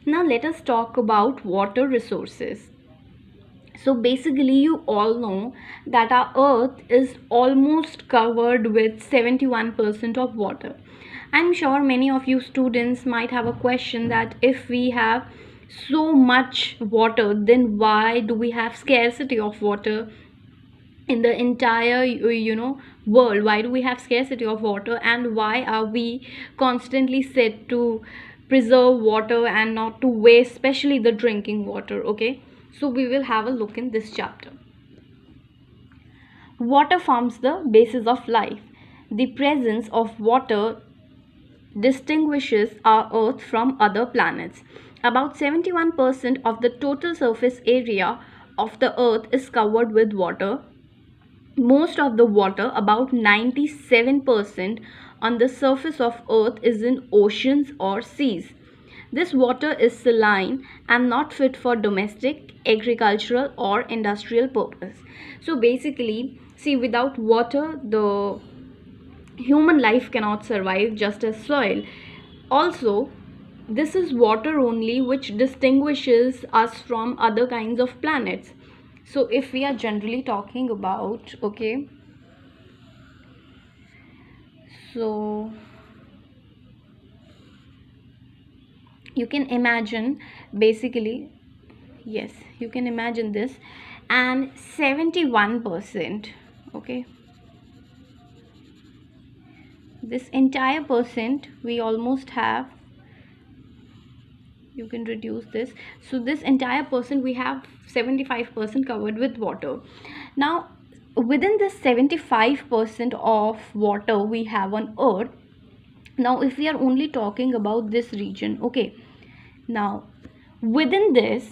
Now let us talk about water resources. So basically, you all know that our earth is almost covered with 71% of water. I'm sure many of you students might have a question that if we have so much water, then why do we have scarcity of water in the entire world? Why do we have scarcity of water, and why are we constantly said to preserve water and not to waste, especially the drinking water? Okay, so we will have a look in this chapter. Water forms the basis of life. The presence of water distinguishes our earth from other planets. About 71% of the total surface area of the earth is covered with water. Most of the water, about 97% on the surface of earth, is in oceans or seas. This water is saline and not fit for domestic, agricultural or industrial purpose. So basically, see, without water the human life cannot survive, just as soil. Also, this is water only which distinguishes us from other kinds of planets. So if we are generally talking about, okay, so you can imagine, basically, yes, you can imagine this, and 71%, okay, this entire percent we almost have, you can reduce this, so this entire percent we have 75% covered with water. Now within this 75% of water we have on earth, now if we are only talking about this region, okay, now within this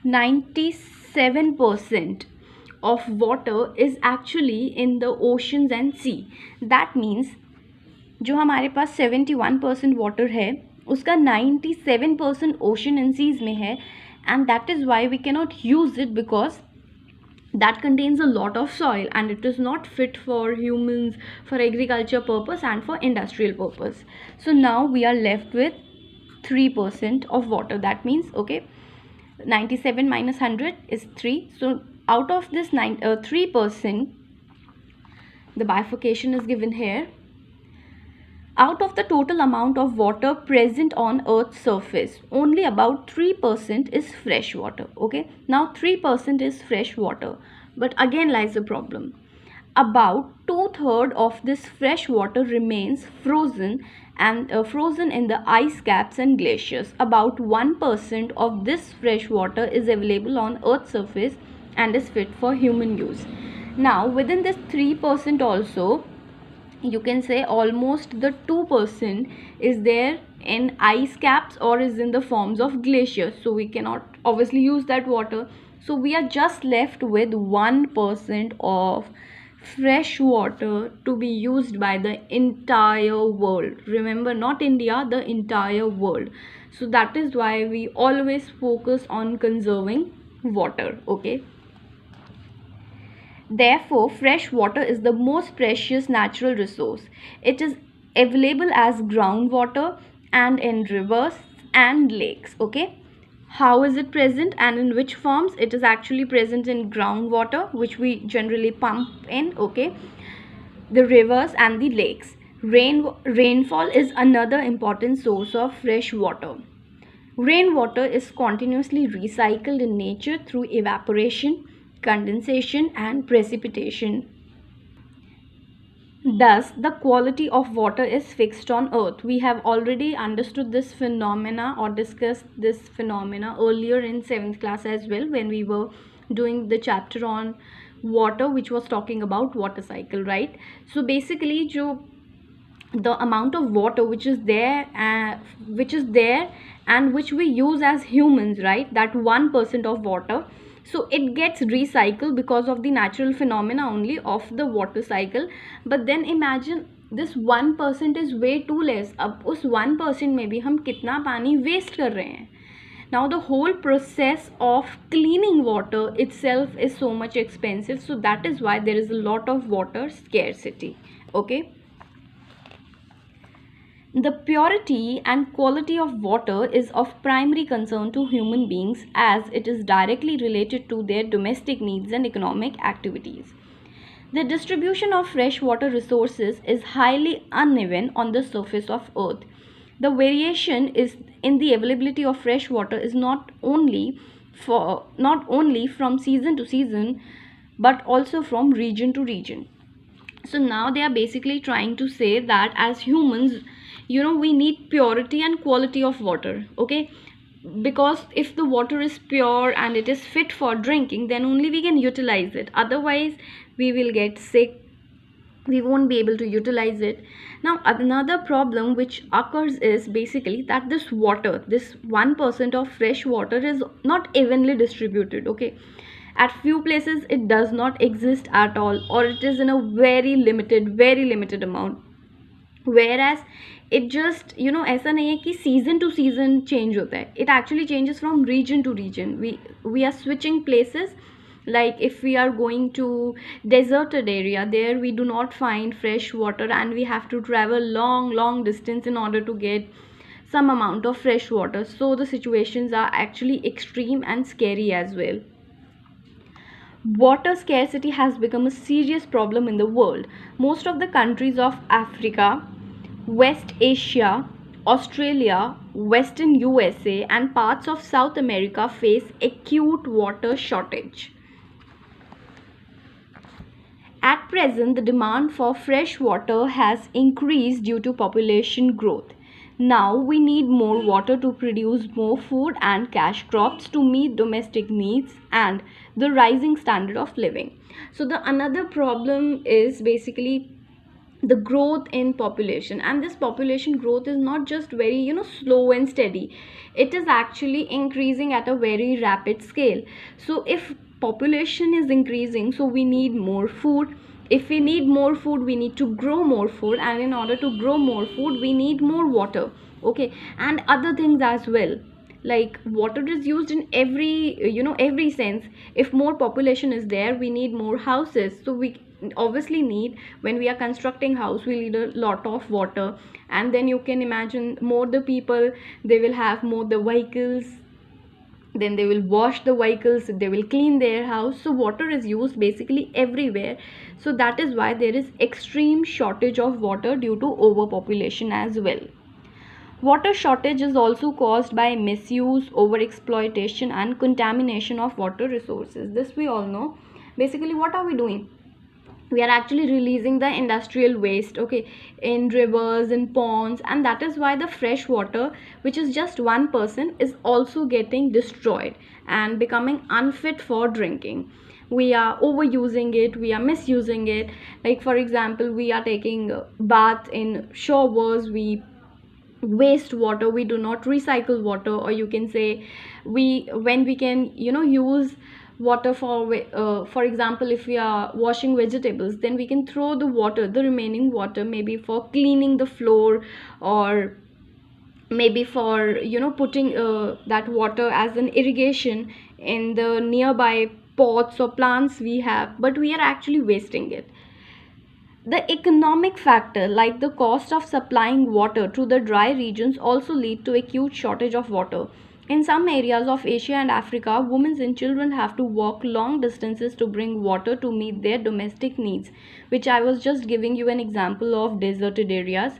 97% of water is actually in the oceans and sea. That means जो हमारे पास 71% water है उसका 97% ocean and सीज में है, and that is why we cannot use it because that contains a lot of soil and it is not fit for humans, for agriculture purpose and for industrial purpose. So now we are left with 3% of water. That means, okay, 97 minus 100 is 3. So out of this 3%, the bifurcation is given here. Out of the total amount of water present on Earth's surface, only about 3% is fresh water. Okay, now 3% is fresh water, but again lies the problem. About 2/3 of this fresh water remains frozen and frozen in the ice caps and glaciers. About 1% of this fresh water is available on Earth's surface and is fit for human use. Now within this 3% also, you can say almost the 2% is there in ice caps or is in the forms of glaciers, so we cannot obviously use that water. So we are just left with 1% of fresh water to be used by the entire world. Remember, not India, the entire world. So that is why we always focus on conserving water. Okay, therefore, fresh water is the most precious natural resource. It is available as groundwater and in rivers and lakes. Okay, how is it present and in which forms? It is actually present in groundwater, which we generally pump in. Okay, the rivers and the lakes. Rainfall is another important source of fresh water. Rainwater is continuously recycled in nature through evaporation, condensation, and precipitation. Thus, the quality of water is fixed on Earth. We have already understood this phenomena or discussed this phenomena earlier in 7th class as well, when we were doing the chapter on water, which was talking about water cycle, right? So basically, the amount of water which is there and which we use as humans, right, that 1% of water, so it gets recycled because of the natural phenomena only of the water cycle. But then imagine this 1% is way too less. अब उस 1% में भी हम कितना पानी waste कर रहे हैं. Now the whole process of cleaning water itself is so much expensive, so that is why there is a lot of water scarcity. Okay, The purity and quality of water is of primary concern to human beings as it is directly related to their domestic needs and economic activities. The distribution of freshwater resources is highly uneven on the surface of earth. The variation is in the availability of fresh water is not only from season to season but also from region to region. So now they are basically trying to say that as humans, we need purity and quality of water, okay? Because if the water is pure and it is fit for drinking, then only we can utilize it. Otherwise we will get sick, we won't be able to utilize it. Now another problem which occurs is basically that this water, this 1% of fresh water is not evenly distributed, okay? At few places it does not exist at all, or it is in a very limited amount. Whereas it just ऐसा नहीं है कि season to season change होता है. It actually changes from region to region. We are switching places. Like if we are going to deserted area, there we do not find fresh water and we have to travel long distance in order to get some amount of fresh water. So the situations are actually extreme and scary as well. Water scarcity has become a serious problem in the world. Most of the countries of Africa, West Asia, Australia, Western USA, and parts of South America face acute water shortage. At present, the demand for fresh water has increased due to population growth. Now we need more water to produce more food and cash crops to meet domestic needs and the rising standard of living. So the another problem is basically the growth in population, and this population growth is not just very slow and steady. It is actually increasing at a very rapid scale. So if population is increasing, so we need more food. If we need more food, we need to grow more food, and in order to grow more food we need more water, okay? And other things as well, like water is used in every sense. If more population is there, we need more houses, so we obviously need, when we are constructing house, we need a lot of water. And then you can imagine, more the people, they will have more the vehicles, then they will wash the vehicles, they will clean their house, so water is used basically everywhere. So that is why there is extreme shortage of water due to overpopulation as well. Water shortage is also caused by misuse, overexploitation, and contamination of water resources. This we all know. Basically, what are we doing? We are actually releasing the industrial waste, okay, in rivers, in ponds, and that is why the fresh water, which is just 1%, is also getting destroyed and becoming unfit for drinking. We are overusing it, we are misusing it. Like for example, we are taking bath in showers, we waste water, we do not recycle water. Or you can say, when we can use water for example, if we are washing vegetables, then we can throw the water, the remaining water, maybe for cleaning the floor, or maybe for putting that water as an irrigation in the nearby pots or plants we have, but we are actually wasting it. The economic factor, like the cost of supplying water to the dry regions, also lead to acute shortage of water. In some areas of Asia and Africa, women and children have to walk long distances to bring water to meet their domestic needs, which I was just giving you an example of deserted areas.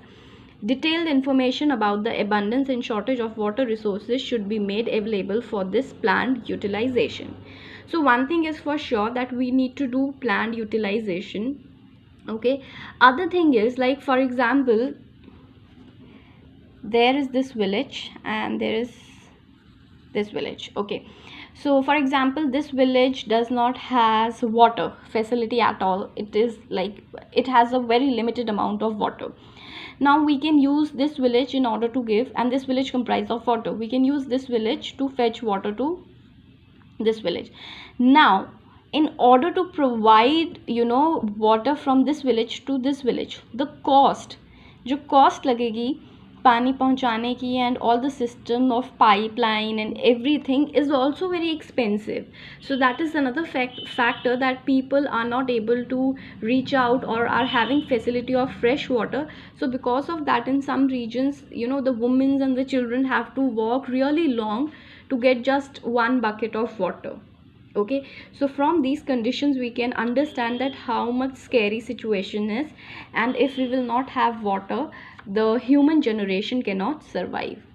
Detailed information about the abundance and shortage of water resources should be made available for this planned utilization. So one thing is for sure, that we need to do planned utilization, okay? Other thing is, like for example, there is this village and there is this village, okay? So for example, this village does not has water facility at all. It is like, it has a very limited amount of water. Now we can use this village in order to give, and this village comprised of water, we can use this village to fetch water to this village. Now in order to provide water from this village to this village, the cost, जो cost लगेगी पानी पहुंचाने की, and all the system of pipeline and everything is also very expensive. So that is another factor that people are not able to reach out or are having facility of fresh water. So because of that, in some regions, the women and the children have to walk really long to get just one bucket of water. Okay, so from these conditions we can understand that how much scary situation is, and if we will not have water, the human generation cannot survive.